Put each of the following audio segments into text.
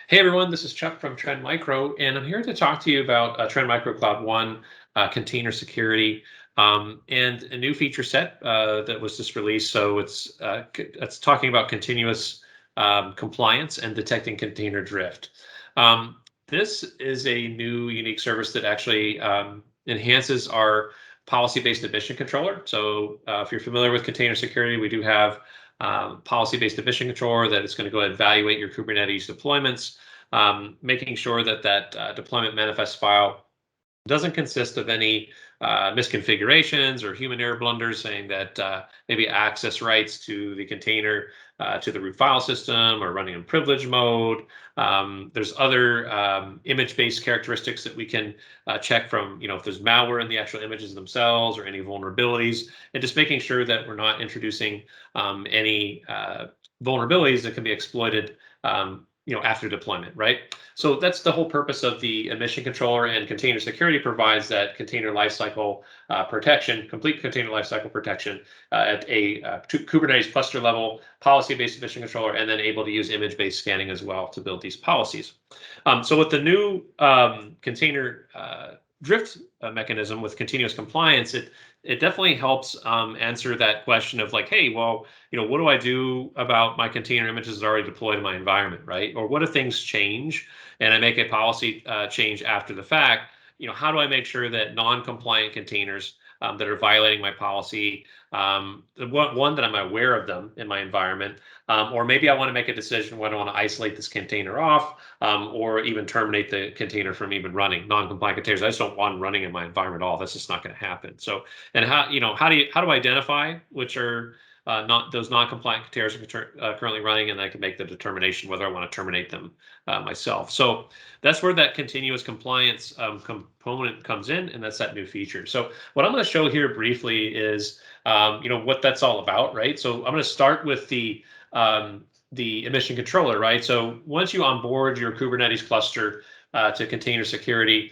Hey everyone, this is Chuck from Trend Micro, and I'm here to talk to you about Trend Micro Cloud One container security and a new feature set that was just released. So it's talking about continuous compliance and detecting container drift. This is a new unique service that actually enhances our policy-based admission controller. So if you're familiar with container security, we do have policy-based admission controller that is going to go ahead and evaluate your Kubernetes deployments, making sure that deployment manifest file doesn't consist of any misconfigurations or human error blunders saying that maybe access rights to the container to the root file system or running in privilege mode. There's other image-based characteristics that we can check from, if there's malware in the actual images themselves or any vulnerabilities, and just making sure that we're not introducing any vulnerabilities that can be exploited after deployment, right? So that's the whole purpose of the admission controller, and container security provides that container lifecycle protection, complete container lifecycle protection at a Kubernetes cluster level, policy-based admission controller, and then able to use image-based scanning as well to build these policies. So with the new container drift mechanism with continuous compliance, it definitely helps answer that question of like, hey, well, what do I do about my container images that are already deployed in my environment, right? Or what if things change and I make a policy change after the fact? How do I make sure that non-compliant containers that are violating my policy, one that I'm aware of them in my environment, or maybe I want to make a decision whether I want to isolate this container off, or even terminate the container from even running non-compliant containers. I just don't want them running in my environment at all. That's just not going to happen. So, and how do I identify which are not those non-compliant containers currently running, and I can make the determination whether I want to terminate them myself. So that's where that continuous compliance component comes in, and that's that new feature. So what I'm going to show here briefly is what that's all about, right? So I'm going to start with the admission controller, right? So once you onboard your Kubernetes cluster to container security,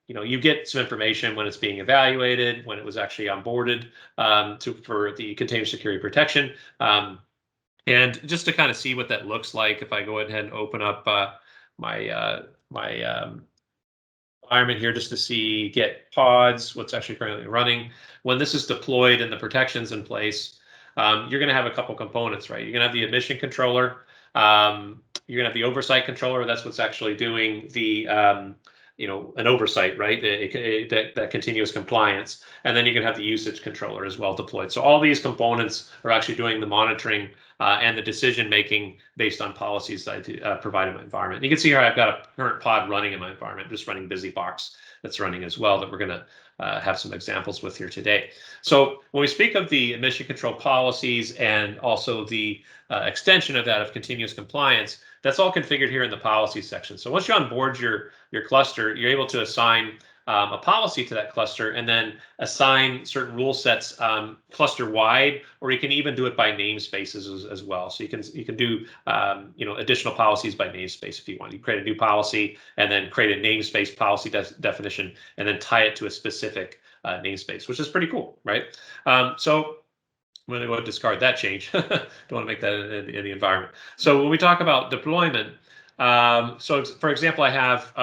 you get some information when it's being evaluated, when it was actually onboarded for the container security protection. And just to kind of see what that looks like, if I go ahead and open up my environment here just to see get pods, what's actually currently running. When this is deployed and the protections in place, you're going to have a couple components, right? You're going to have the admission controller. You're going to have the oversight controller. That's what's actually doing the an oversight, right? That continuous compliance. And then you can have the usage controller as well deployed. So all these components are actually doing the monitoring and the decision making based on policies that I provide in my environment. You can see here I've got a current pod running in my environment, just running BusyBox that's running as well, that we're going to have some examples with here today. So when we speak of the admission control policies and also the extension of that of continuous compliance, that's all configured here in the policy section. So once you onboard your cluster, you're able to assign a policy to that cluster and then assign certain rule sets cluster wide, or you can even do it by namespaces as well. So you can do additional policies by namespace if you want. You create a new policy and then create a namespace policy definition and then tie it to a specific namespace, which is pretty cool, right? So I'm going to go ahead and discard that change. Don't want to make that in the environment. So when we talk about deployment, so for example, I have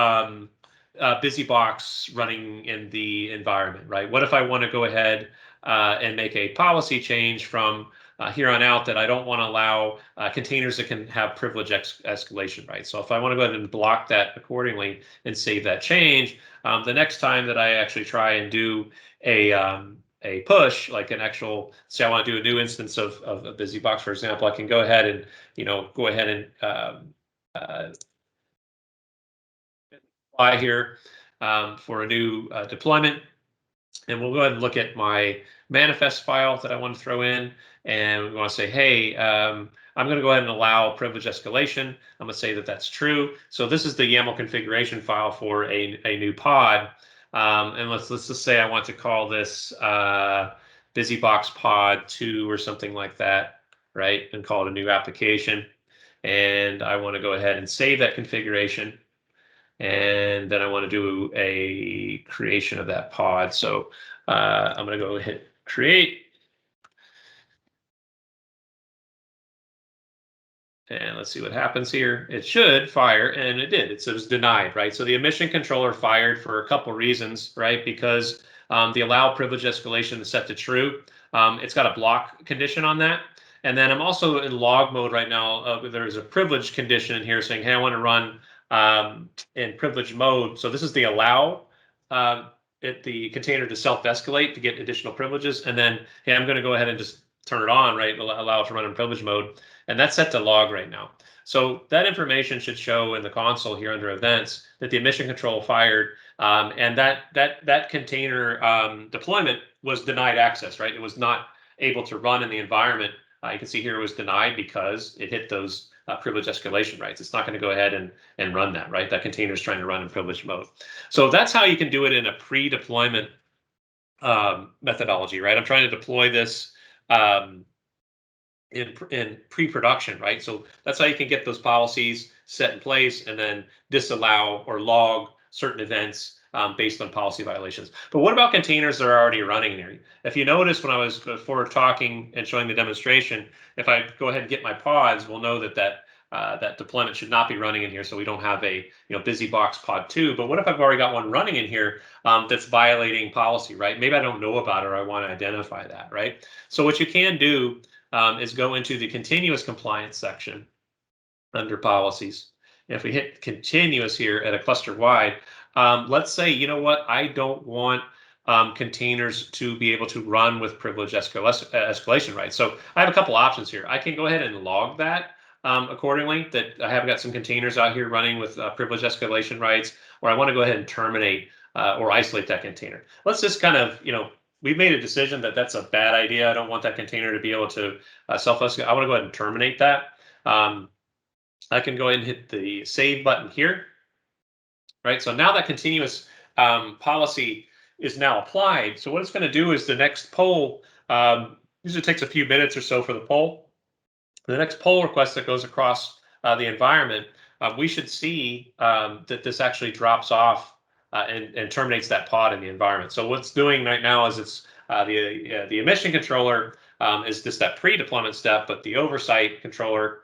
BusyBox running in the environment, right? What if I want to go ahead and make a policy change from here on out that I don't want to allow containers that can have privilege escalation, right? So if I want to go ahead and block that accordingly and save that change, the next time that I actually try and do a push, like an actual, say I want to do a new instance of a BusyBox, for example, I can go ahead and, apply here for a new deployment. And we'll go ahead and look at my manifest file that I want to throw in. And we want to say, hey, I'm going to go ahead and allow privilege escalation. I'm going to say that that's true. So this is the YAML configuration file for a new pod. And let's just say I want to call this BusyBox pod 2 or something like that, right? And call it a new application. And I want to go ahead and save that configuration. And then I want to do a creation of that pod. So I'm going to go hit create. And let's see what happens here. It should fire, and it did. It was denied, right? So the emission controller fired for a couple reasons, right? Because the allow privilege escalation is set to true. It's got a block condition on that. And then I'm also in log mode right now. There's a privilege condition in here saying, hey, I want to run in privilege mode. So this is the allow the container to self-escalate to get additional privileges. And then, hey, I'm going to go ahead and just turn it on, right? Allow it to run in privilege mode. And that's set to log right now. So that information should show in the console here under events that the emission control fired, and that container deployment was denied access, right? It was not able to run in the environment. You can see here it was denied because it hit those privilege escalation rights. It's not going to go ahead and run that, right? That container is trying to run in privileged mode. So that's how you can do it in a pre-deployment methodology, right? I'm trying to deploy this in pre-production, right? So that's how you can get those policies set in place and then disallow or log certain events based on policy violations. But what about containers that are already running there? If you notice when I was before talking and showing the demonstration, if I go ahead and get my pods, we'll know that deployment should not be running in here, so we don't have a busy box pod 2. But what if I've already got one running in here that's violating policy, right? Maybe I don't know about it or I want to identify that, right? So what you can do is go into the continuous compliance section under policies. And if we hit continuous here at a cluster wide, let's say, you know what, I don't want containers to be able to run with privilege escalation rights. So I have a couple options here. I can go ahead and log that accordingly, that I have got some containers out here running with privilege escalation rights, or I want to go ahead and terminate or isolate that container. Let's just kind of, we've made a decision that that's a bad idea. I don't want that container to be able to self-escalate. I want to go ahead and terminate that. I can go ahead and hit the save button here, right? So now that continuous policy is now applied. So what it's going to do is the next poll, usually takes a few minutes or so for the poll. The next pull request that goes across the environment, we should see that this actually drops off and terminates that pod in the environment. So what's doing right now is it's the emission controller is just that pre-deployment step, but the oversight controller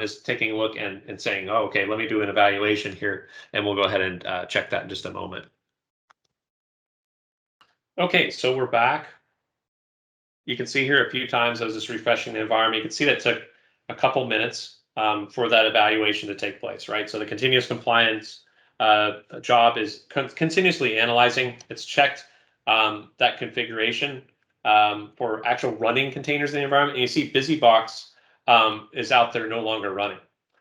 is taking a look and saying, oh, okay, let me do an evaluation here, and we'll go ahead and check that in just a moment. Okay, so we're back. You can see here a few times I was just refreshing the environment. You can see that took a couple minutes for that evaluation to take place, right? So the continuous compliance job is continuously analyzing. It's checked that configuration for actual running containers in the environment. And you see BusyBox is out there no longer running.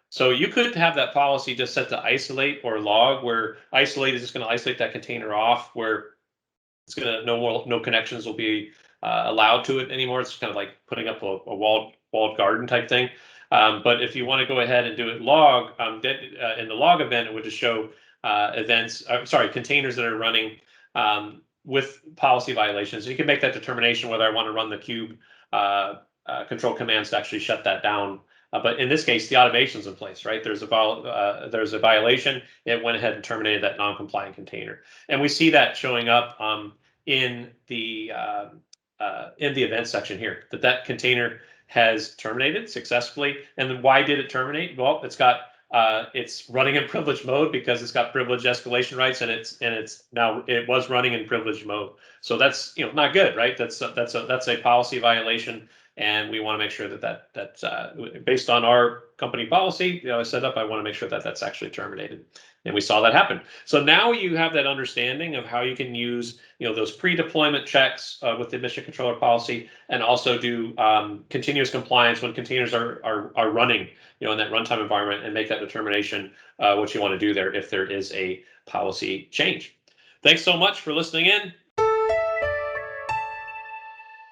So you could have that policy just set to isolate or log, where isolate is just going to isolate that container off, where it's going to no connections will be allowed to it anymore. It's kind of like putting up a walled garden type thing. But if you want to go ahead and do it log, in the log event, it would just show containers that are running with policy violations. So you can make that determination whether I want to run the cube control commands to actually shut that down. But in this case, the automation's in place, right? There's a violation. It went ahead and terminated that non-compliant container, and we see that showing up in the event section here. That container has terminated successfully. And then why did it terminate? Well, it's running in privileged mode because it's got privilege escalation rights, and it was running in privileged mode. So that's not good, right? That's a policy violation. And we want to make sure that's based on our company policy set up. I want to make sure that that's actually terminated, and we saw that happen. So now you have that understanding of how you can use those pre-deployment checks with the emission controller policy, and also do continuous compliance when containers are running in that runtime environment, and make that determination what you want to do there if there is a policy change. Thanks so much for listening in.